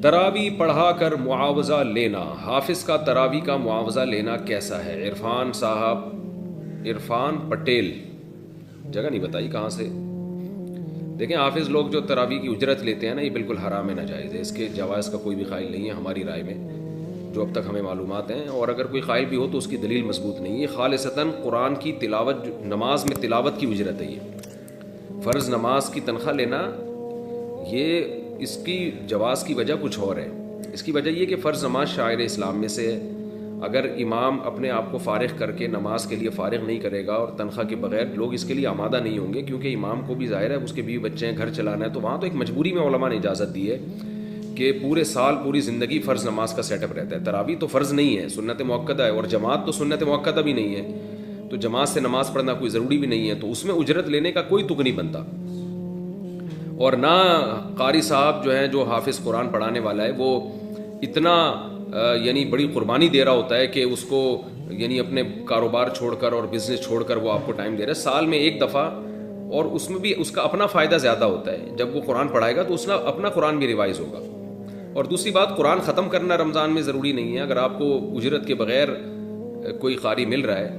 تراوی پڑھا کر معاوضہ لینا، حافظ کا تراوی کا معاوضہ لینا کیسا ہے؟ عرفان صاحب، عرفان پٹیل، جگہ نہیں بتائی کہاں سے۔ دیکھیں حافظ لوگ جو تراوی کی اجرت لیتے ہیں نا، یہ بالکل حرام ہے، ناجائز ہے، اس کے جواز کا کوئی بھی قائل نہیں ہے ہماری رائے میں، جو اب تک ہمیں معلومات ہیں، اور اگر کوئی قائل بھی ہو تو اس کی دلیل مضبوط نہیں ہے۔ خالصتاً قرآن کی تلاوت، نماز میں تلاوت کی اجرت ہے، یہ فرض نماز کی تنخواہ لینا، یہ اس کی جواز کی وجہ کچھ اور ہے۔ اس کی وجہ یہ کہ فرض نماز شعائر اسلام میں سے ہے، اگر امام اپنے آپ کو فارغ کر کے نماز کے لیے فارغ نہیں کرے گا اور تنخواہ کے بغیر، لوگ اس کے لیے آمادہ نہیں ہوں گے، کیونکہ امام کو بھی ظاہر ہے اس کے بیوی بچے ہیں، گھر چلانا ہے، تو وہاں تو ایک مجبوری میں علماء نے اجازت دی ہے کہ پورے سال پوری زندگی فرض نماز کا سیٹ اپ رہتا ہے۔ تراویح تو فرض نہیں ہے، سنت موقدہ ہے، اور جماعت تو سنت موقدہ بھی نہیں ہے، تو جماعت سے نماز پڑھنا کوئی ضروری بھی نہیں ہے، تو اس میں اجرت لینے کا کوئی تک نہیں بنتا۔ اور نہ قاری صاحب جو ہیں، جو حافظ قرآن پڑھانے والا ہے، وہ اتنا یعنی بڑی قربانی دے رہا ہوتا ہے کہ اس کو یعنی اپنے کاروبار چھوڑ کر اور بزنس چھوڑ کر وہ آپ کو ٹائم دے رہا ہے سال میں ایک دفعہ، اور اس میں بھی اس کا اپنا فائدہ زیادہ ہوتا ہے۔ جب وہ قرآن پڑھائے گا تو اس کا اپنا قرآن بھی ریوائز ہوگا۔ اور دوسری بات، قرآن ختم کرنا رمضان میں ضروری نہیں ہے۔ اگر آپ کو اجرت کے بغیر کوئی قاری مل رہا ہے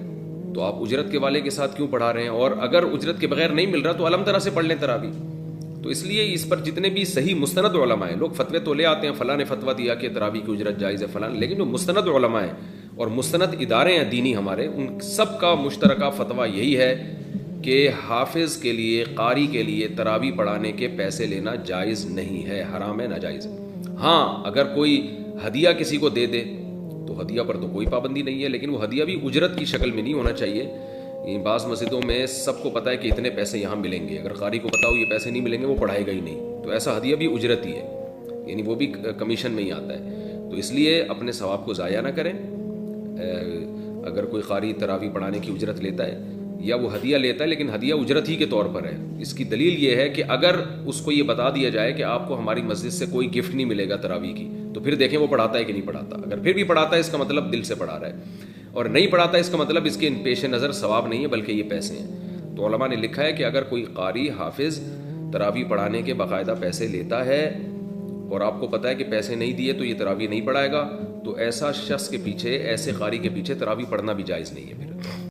تو آپ اجرت کے والے کے ساتھ کیوں پڑھا رہے ہیں؟ اور اگر اجرت کے بغیر نہیں مل رہا تو علم طرح سے پڑھ لیں تراویح۔ تو اس لیے اس پر جتنے بھی صحیح مستند علماء ہیں، لوگ فتوے تو لے آتے ہیں، فلاں نے فتویٰ دیا کہ تراویح کی اجرت جائز ہے فلاں، لیکن جو مستند علماء ہیں اور مستند ادارے ہیں دینی ہمارے، ان سب کا مشترکہ فتویٰ یہی ہے کہ حافظ کے لیے، قاری کے لیے تراویح پڑھانے کے پیسے لینا جائز نہیں ہے، حرام ہے، ناجائز ہے۔ ہاں اگر کوئی ہدیہ کسی کو دے دے تو ہدیہ پر تو کوئی پابندی نہیں ہے، لیکن وہ ہدیہ بھی اجرت کی شکل میں نہیں ہونا چاہیے۔ بعض مسجدوں میں سب کو پتہ ہے کہ اتنے پیسے یہاں ملیں گے، اگر قاری کو پتہ ہو یہ پیسے نہیں ملیں گے وہ پڑھائے گا ہی نہیں، تو ایسا ہدیہ بھی اجرت ہی ہے، یعنی وہ بھی کمیشن میں ہی آتا ہے۔ تو اس لیے اپنے ثواب کو ضائع نہ کریں۔ اگر کوئی قاری تراویح پڑھانے کی اجرت لیتا ہے یا وہ ہدیہ لیتا ہے، لیکن ہدیہ اجرت ہی کے طور پر ہے، اس کی دلیل یہ ہے کہ اگر اس کو یہ بتا دیا جائے کہ آپ کو ہماری مسجد سے کوئی گفٹ نہیں ملے گا تراویح کی، تو پھر دیکھیں وہ پڑھاتا ہے کہ نہیں پڑھاتا۔ اگر پھر بھی پڑھاتا ہے اس کا مطلب دل سے پڑھا رہا ہے، اور نہیں پڑھاتا اس کا مطلب اس کے پیش نظر ثواب نہیں ہے بلکہ یہ پیسے ہیں۔ تو علماء نے لکھا ہے کہ اگر کوئی قاری حافظ تراویح پڑھانے کے باقاعدہ پیسے لیتا ہے اور آپ کو پتہ ہے کہ پیسے نہیں دیے تو یہ تراویح نہیں پڑھائے گا، تو ایسا شخص کے پیچھے، ایسے قاری کے پیچھے تراویح پڑھنا بھی جائز نہیں ہے پھر۔